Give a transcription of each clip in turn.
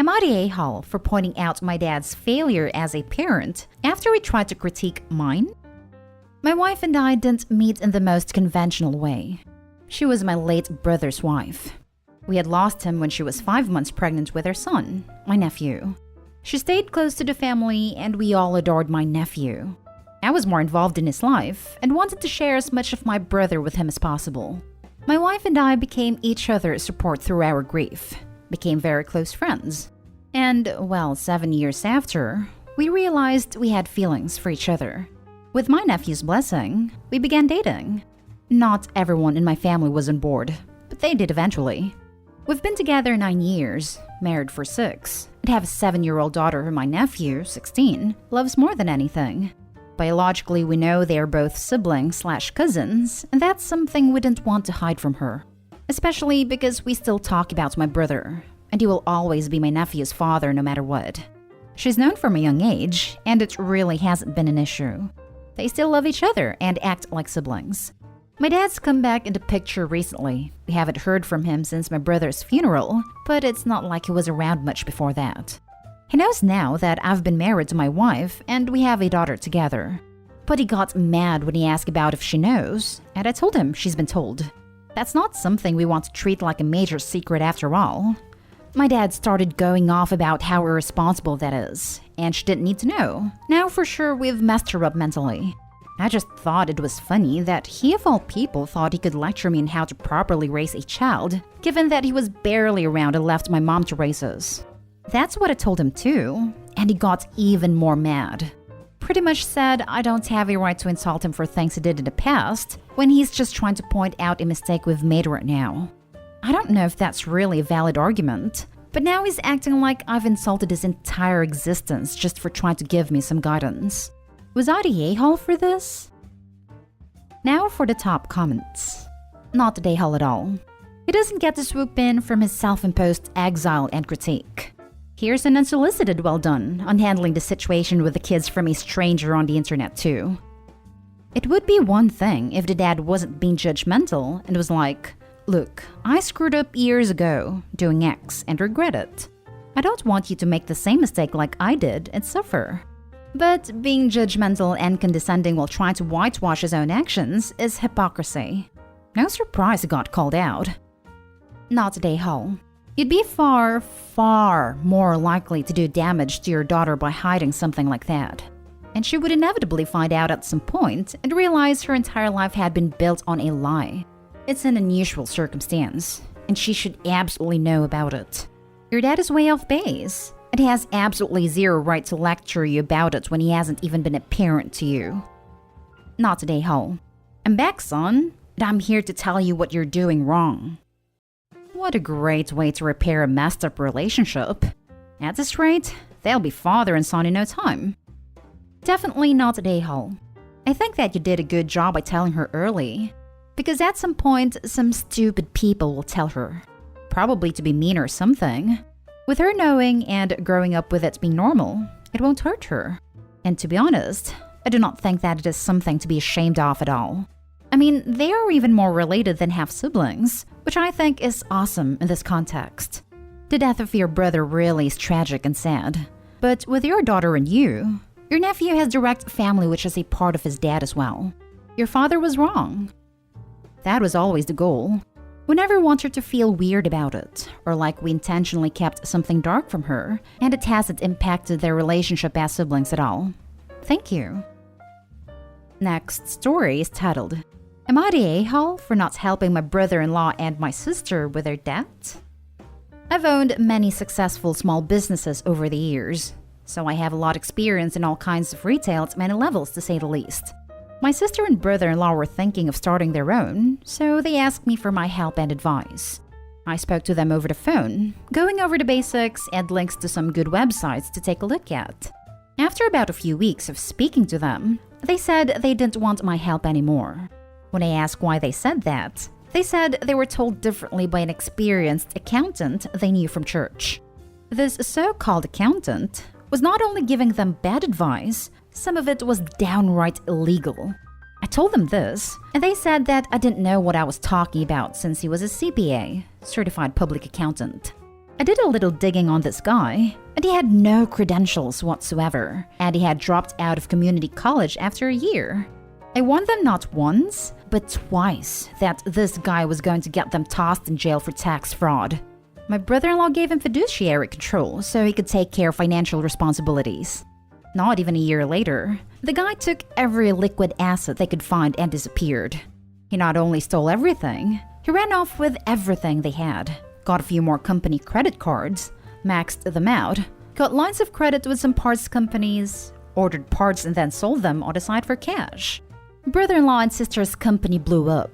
Am I the a-hole for pointing out my dad's failure as a parent after he tried to critique mine? My wife and I didn't meet in the most conventional way. She was my late brother's wife. We had lost him when she was 5 months pregnant with our son, my nephew. She stayed close to the family and we all adored my nephew. I was more involved in his life and wanted to share as much of my brother with him as possible. My wife and I became each other's support through our grief, became very close friends. And, well, 7 years after, we realized we had feelings for each other. With my nephew's blessing, we began dating. Not everyone in my family was on board, but they did eventually. We've been together 9 years, married for 6, and have a 7-year-old daughter who my nephew, 16, loves more than anything. Biologically, we know they are both siblings/cousins, and that's something we didn't want to hide from her. Especially because we still talk about my brother, and he will always be my nephew's father no matter what. She's known from a young age, and it really hasn't been an issue. They still love each other and act like siblings. My dad's come back into picture recently. We haven't heard from him since my brother's funeral, but it's not like he was around much before that. He knows now that I've been married to my wife and we have a daughter together. But he got mad when he asked about if she knows, and I told him she's been told. That's not something we want to treat like a major secret after all. My dad started going off about how irresponsible that is, and she didn't need to know. Now for sure we've messed her up mentally. I just thought it was funny that he of all people thought he could lecture me on how to properly raise a child, given that he was barely around and left my mom to raise us. That's what I told him too, and he got even more mad. Pretty much said I don't have a right to insult him for things he did in the past, when he's just trying to point out a mistake we've made right now. I don't know if that's really a valid argument, but now he's acting like I've insulted his entire existence just for trying to give me some guidance. Was I the a-hole for this? Now for the top comments. Not the a-hole at all. He doesn't get to swoop in from his self-imposed exile and critique. Here's an unsolicited well done on handling the situation with the kids from a stranger on the internet too. It would be one thing if the dad wasn't being judgmental and was like, "Look, I screwed up years ago doing X and regret it. I don't want you to make the same mistake like I did and suffer." But being judgmental and condescending while trying to whitewash his own actions is hypocrisy. No surprise he got called out. Not the a-hole. You'd be far, far more likely to do damage to your daughter by hiding something like that. And she would inevitably find out at some point and realize her entire life had been built on a lie. It's an unusual circumstance, and she should absolutely know about it. Your dad is way off base, and he has absolutely zero right to lecture you about it when he hasn't even been a parent to you. Not the a-hole. I'm back, son, and I'm here to tell you what you're doing wrong. What a great way to repair a messed up relationship. At this rate, they'll be father and son in no time. Definitely not the a-hole. I think that you did a good job by telling her early, because at some point, some stupid people will tell her. Probably to be mean or something. With her knowing and growing up with it being normal, it won't hurt her. And to be honest, I do not think that it is something to be ashamed of at all. I mean, they are even more related than half-siblings, which I think is awesome in this context. The death of your brother really is tragic and sad. But with your daughter and you, your nephew has direct family which is a part of his dad as well. Your father was wrong. That was always the goal. We never want her to feel weird about it, or like we intentionally kept something dark from her, and it hasn't impacted their relationship as siblings at all. Thank you. Next story is titled, "Am I the a-hole for not helping my brother-in-law and my sister with their debt?" I've owned many successful small businesses over the years, so I have a lot of experience in all kinds of retail at many levels to say the least. My sister and brother-in-law were thinking of starting their own, so they asked me for my help and advice. I spoke to them over the phone, going over the basics and links to some good websites to take a look at. After about a few weeks of speaking to them, they said they didn't want my help anymore. When I asked why they said that, they said they were told differently by an experienced accountant they knew from church. This so-called accountant was not only giving them bad advice, some of it was downright illegal. I told them this, and they said that I didn't know what I was talking about since he was a CPA, Certified Public Accountant. I did a little digging on this guy, and he had no credentials whatsoever, and he had dropped out of community college after a year. I warned them not once, but twice that this guy was going to get them tossed in jail for tax fraud. My brother-in-law gave him fiduciary control so he could take care of financial responsibilities. Not even a year later, the guy took every liquid asset they could find and disappeared. He not only stole everything, he ran off with everything they had, got a few more company credit cards, maxed them out, got lines of credit with some parts companies, ordered parts and then sold them on the side for cash. Brother-in-law and sister's company blew up.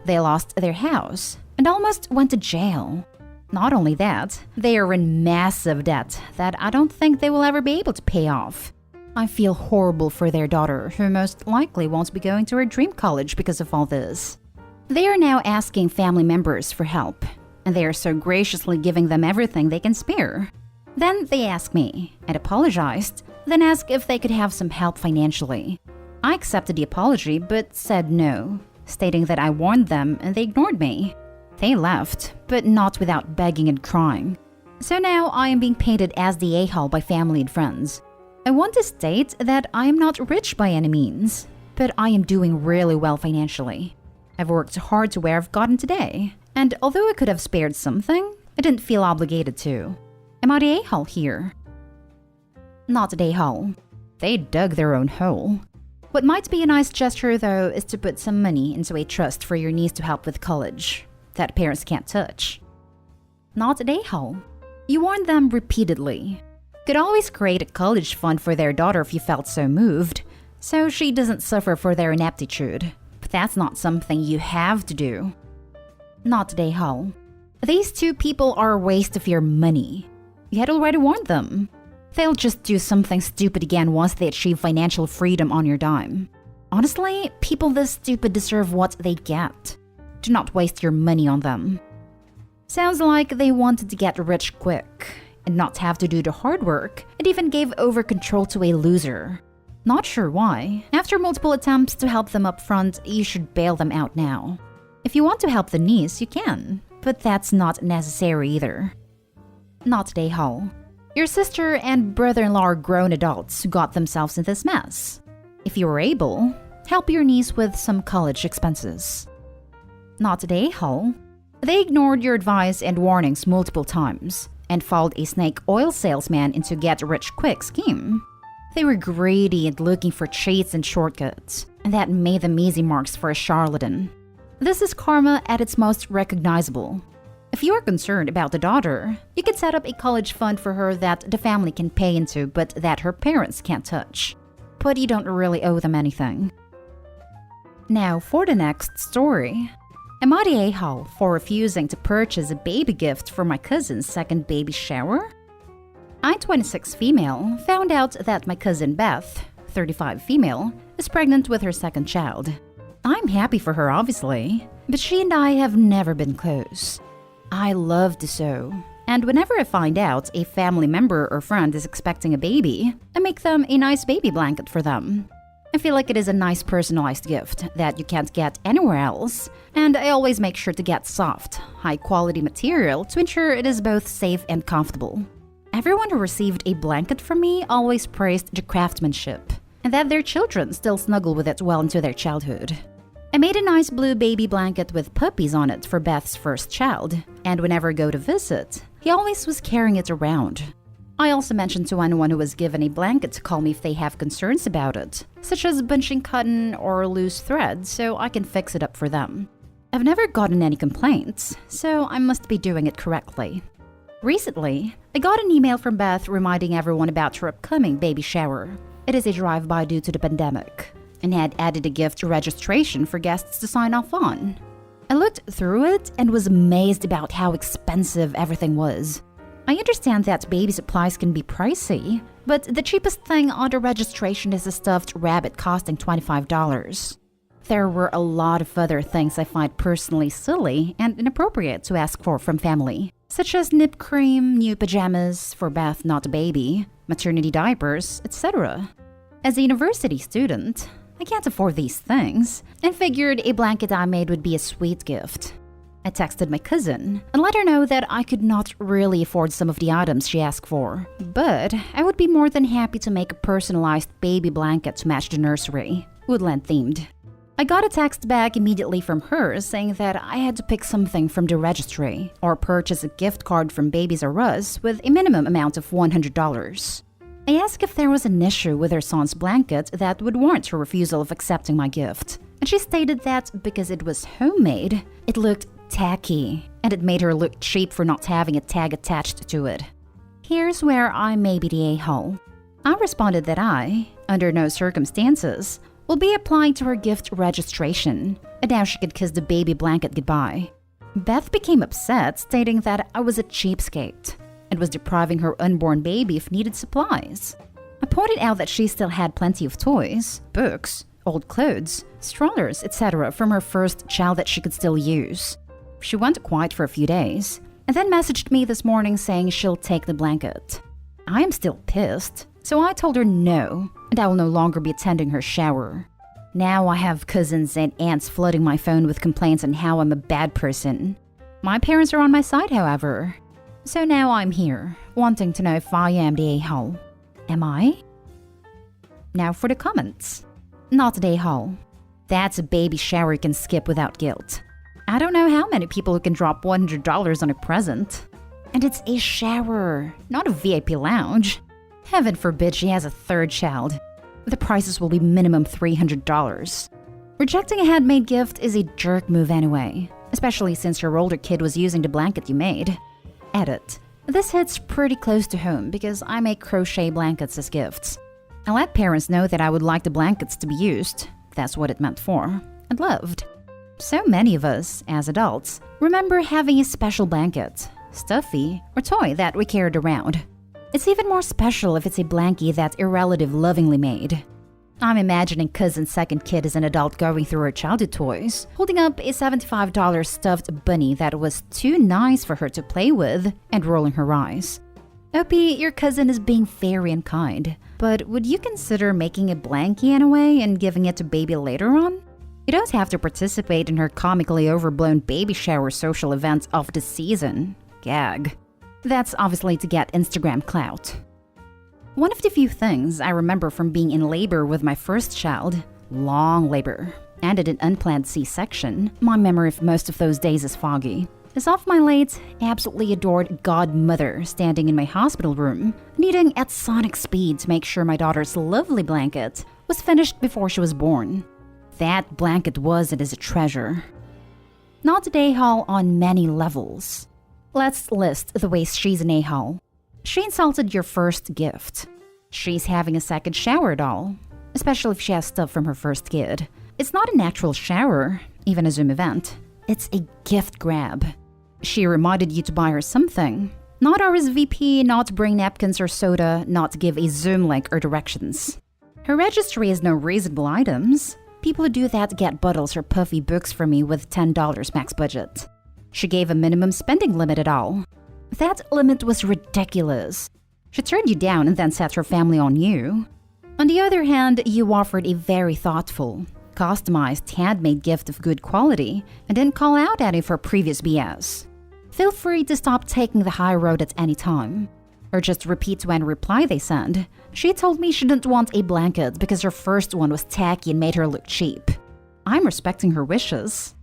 They lost their house and almost went to jail. Not only that, they are in massive debt that I don't think they will ever be able to pay off. I feel horrible for their daughter, who most likely won't be going to her dream college because of all this. They are now asking family members for help, and they are so graciously giving them everything they can spare. Then they asked me, and apologized, then asked if they could have some help financially. I accepted the apology but said no, stating that I warned them and they ignored me. They left, but not without begging and crying. So now I am being painted as the a-hole by family and friends. I want to state that I am not rich by any means, but I am doing really well financially. I've worked hard to where I've gotten today, and although I could have spared something, I didn't feel obligated to. Am I the a-hole here? Not the a-hole. They dug their own hole. What might be a nice gesture, though, is to put some money into a trust for your niece to help with college that parents can't touch. Not the a-hole. You warned them repeatedly. Could always create a college fund for their daughter if you felt so moved, so she doesn't suffer for their ineptitude. But that's not something you have to do. Not the a-hole. These two people are a waste of your money. You had already warned them. They'll just do something stupid again once they achieve financial freedom on your dime. Honestly, people this stupid deserve what they get. Do not waste your money on them. Sounds like they wanted to get rich quick and not have to do the hard work, and even gave over control to a loser. Not sure why. After multiple attempts to help them up front, you should bail them out now. If you want to help the niece, you can, but that's not necessary either. Not the a-hole. Your sister and brother-in-law are grown adults who got themselves in this mess. If you were able, help your niece with some college expenses. Not the a-hole. They ignored your advice and warnings multiple times and followed a snake oil salesman into a get-rich-quick scheme. They were greedy and looking for cheats and shortcuts, and that made them easy marks for a charlatan. This is karma at its most recognizable. If you are concerned about the daughter, you could set up a college fund for her that the family can pay into but that her parents can't touch. But you don't really owe them anything. Now for the next story. Am I the a-hole for refusing to purchase a baby gift for my cousin's second baby shower? I'm 26 female, found out that my cousin Beth, 35 female, is pregnant with her second child. I'm happy for her obviously, but she and I have never been close. I love to sew, and whenever I find out a family member or friend is expecting a baby, I make them a nice baby blanket for them. I feel like it is a nice personalized gift that you can't get anywhere else, and I always make sure to get soft, high-quality material to ensure it is both safe and comfortable. Everyone who received a blanket from me always praised the craftsmanship, and that their children still snuggle with it well into their childhood. I made a nice blue baby blanket with puppies on it for Beth's first child, and whenever I go to visit, he always was carrying it around. I also mentioned to anyone who was given a blanket to call me if they have concerns about it, such as bunching cotton or loose thread, so I can fix it up for them. I've never gotten any complaints, so I must be doing it correctly. Recently, I got an email from Beth reminding everyone about her upcoming baby shower. It is a drive-by due to the pandemic, and had added a gift registration for guests to sign off on. I looked through it and was amazed about how expensive everything was. I understand that baby supplies can be pricey, but the cheapest thing on the registration is a stuffed rabbit costing $25. There were a lot of other things I find personally silly and inappropriate to ask for from family, such as nip cream, new pajamas for Beth not a baby, maternity diapers, etc. As a university student, I can't afford these things, and figured a blanket I made would be a sweet gift. I texted my cousin and let her know that I could not really afford some of the items she asked for, but I would be more than happy to make a personalized baby blanket to match the nursery, woodland themed. I got a text back immediately from her saying that I had to pick something from the registry or purchase a gift card from Babies R Us with a minimum amount of $100. I asked if there was an issue with her son's blanket that would warrant her refusal of accepting my gift, and she stated that because it was homemade, it looked tacky, and it made her look cheap for not having a tag attached to it. Here's where I may be the a-hole. I responded that I, under no circumstances, will be applying to her gift registration, and now she could kiss the baby blanket goodbye. Beth became upset, stating that I was a cheapskate and was depriving her unborn baby of needed supplies. I pointed out that she still had plenty of toys, books, old clothes, strollers, etc. from her first child that she could still use. She went quiet for a few days, and then messaged me this morning saying she'll take the blanket. I am still pissed, so I told her no, and I will no longer be attending her shower. Now I have cousins and aunts flooding my phone with complaints on how I'm a bad person. My parents are on my side, however. So now I'm here, wanting to know if I am the a-hole. Am I? Now for the comments. Not the a-hole. That's a baby shower you can skip without guilt. I don't know how many people who can drop $100 on a present. And it's a shower, not a VIP lounge. Heaven forbid she has a third child. The prices will be minimum $300. Rejecting a handmade gift is a jerk move anyway, especially since your older kid was using the blanket you made. Edit. This hits pretty close to home because I make crochet blankets as gifts. I let parents know that I would like the blankets to be used, that's what it meant for, and loved. So many of us, as adults, remember having a special blanket, stuffy, or toy that we carried around. It's even more special if it's a blankie that a relative lovingly made. I'm imagining cousin's second kid as an adult going through her childhood toys, holding up a $75 stuffed bunny that was too nice for her to play with, and rolling her eyes. Opie, your cousin is being very unkind, but would you consider making a blankie anyway and giving it to baby later on? You don't have to participate in her comically overblown baby shower social events of the season. Gag. That's obviously to get Instagram clout. One of the few things I remember from being in labor with my first child, long labor, and an unplanned C-section, my memory of most of those days is foggy, is of my late, absolutely adored godmother standing in my hospital room, needing at sonic speed to make sure my daughter's lovely blanket was finished before she was born. That blanket was and is a treasure. Not an a-hole on many levels. Let's list the ways she's an a-hole. She insulted your first gift. She's having a second shower doll, especially if she has stuff from her first kid. It's not an actual shower, even a Zoom event. It's a gift grab. She reminded you to buy her something. Not RSVP, not bring napkins or soda, not give a Zoom link or directions. Her registry has no reasonable items. People who do that get bottles or puffy books from me with $10 max budget. She gave a minimum spending limit at all. That limit was ridiculous. She turned you down and then set her family on you. On the other hand, you offered a very thoughtful, customized, handmade gift of good quality and didn't call out any of her previous BS. Feel free to stop taking the high road at any time. Or just repeat when reply they send. She told me she didn't want a blanket because her first one was tacky and made her look cheap. I'm respecting her wishes.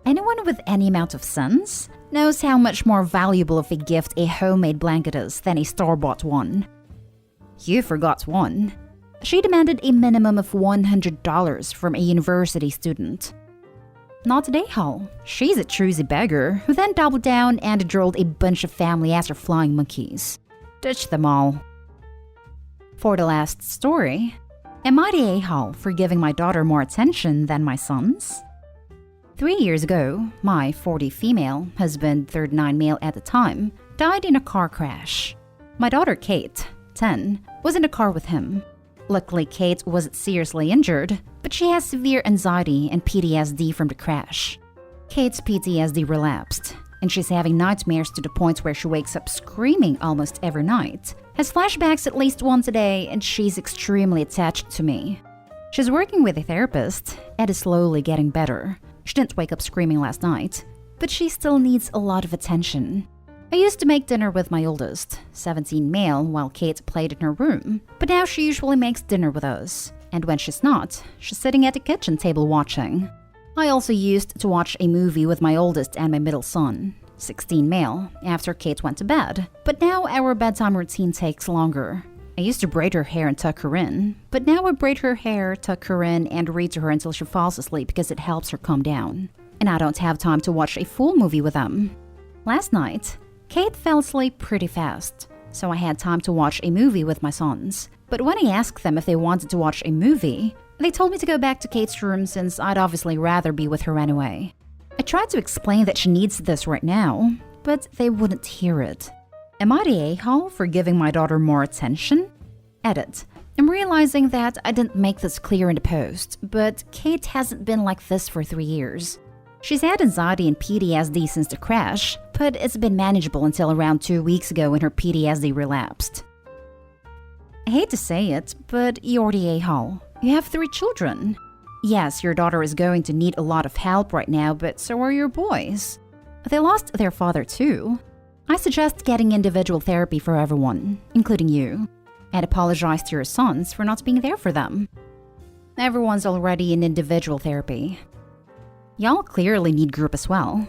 Anyone with any amount of sense knows how much more valuable of a gift a homemade blanket is than a store-bought one. You forgot one. She demanded a minimum of $100 from a university student. Not a a-hole. She's a choosy beggar who then doubled down and drilled a bunch of family as her flying monkeys. Ditch them all. For the last story, am I the a-hole for giving my daughter more attention than my sons? 3 years ago, my 40 female husband, 39 male at the time, died in a car crash. My daughter Kate, 10, was in the car with him. Luckily, Kate wasn't seriously injured, but she has severe anxiety and PTSD from the crash. Kate's PTSD relapsed, and she's having nightmares to the point where she wakes up screaming almost every night, has flashbacks at least once a day, and she's extremely attached to me. She's working with a therapist and is slowly getting better. She didn't wake up screaming last night, but she still needs a lot of attention. I used to make dinner with my oldest, 17 male, while Kate played in her room, but now she usually makes dinner with us. And when she's not, she's sitting at the kitchen table watching. I also used to watch a movie with my oldest and my middle son, 16 male, after Kate went to bed. But now our bedtime routine takes longer. I used to braid her hair and tuck her in, but now I braid her hair, tuck her in, and read to her until she falls asleep because it helps her calm down. And I don't have time to watch a full movie with them. Last night, Kate fell asleep pretty fast, so I had time to watch a movie with my sons. But when I asked them if they wanted to watch a movie, they told me to go back to Kate's room since I'd obviously rather be with her anyway. I tried to explain that she needs this right now, but they wouldn't hear it. Am I the a-hole for giving my daughter more attention? Edit. I'm realizing that I didn't make this clear in the post, but Kate hasn't been like this for 3 years. She's had anxiety and PTSD since the crash, but it's been manageable until around 2 weeks ago when her PTSD relapsed. I hate to say it, but you're the a-hole. You have 3 children. Yes, your daughter is going to need a lot of help right now, but so are your boys. They lost their father too. I suggest getting individual therapy for everyone, including you, and apologize to your sons for not being there for them. Everyone's already in individual therapy. Y'all clearly need group as well.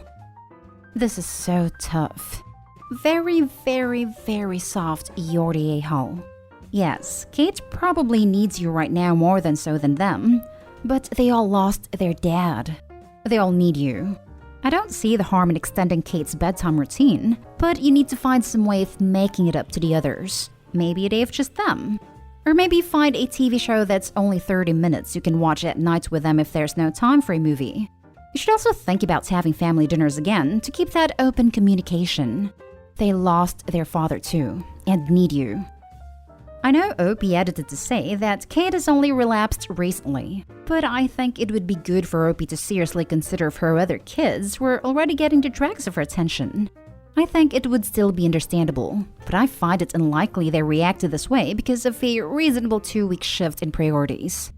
This is so tough. Very, very, very soft, you're the a-hole. Yes, Kate probably needs you right now more than so than them, but they all lost their dad. They all need you. I don't see the harm in extending Kate's bedtime routine, but you need to find some way of making it up to the others. Maybe a day of just them. Or maybe find a TV show that's only 30 minutes you can watch at night with them if there's no time for a movie. You should also think about having family dinners again to keep that open communication. They lost their father too, and need you. I know Opie edited to say that Kate has only relapsed recently, but I think it would be good for Opie to seriously consider if her other kids were already getting the dregs of her attention. I think it would still be understandable, but I find it unlikely they reacted this way because of a reasonable 2-week shift in priorities.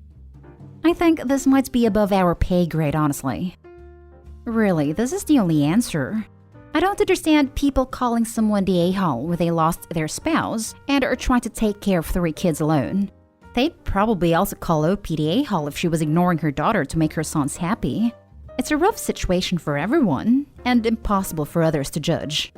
I think this might be above our pay grade, honestly. Really, this is the only answer. I don't understand people calling someone the a-hole when they lost their spouse and are trying to take care of 3 kids alone. They'd probably also call Opie the a-hole if she was ignoring her daughter to make her sons happy. It's a rough situation for everyone, and impossible for others to judge.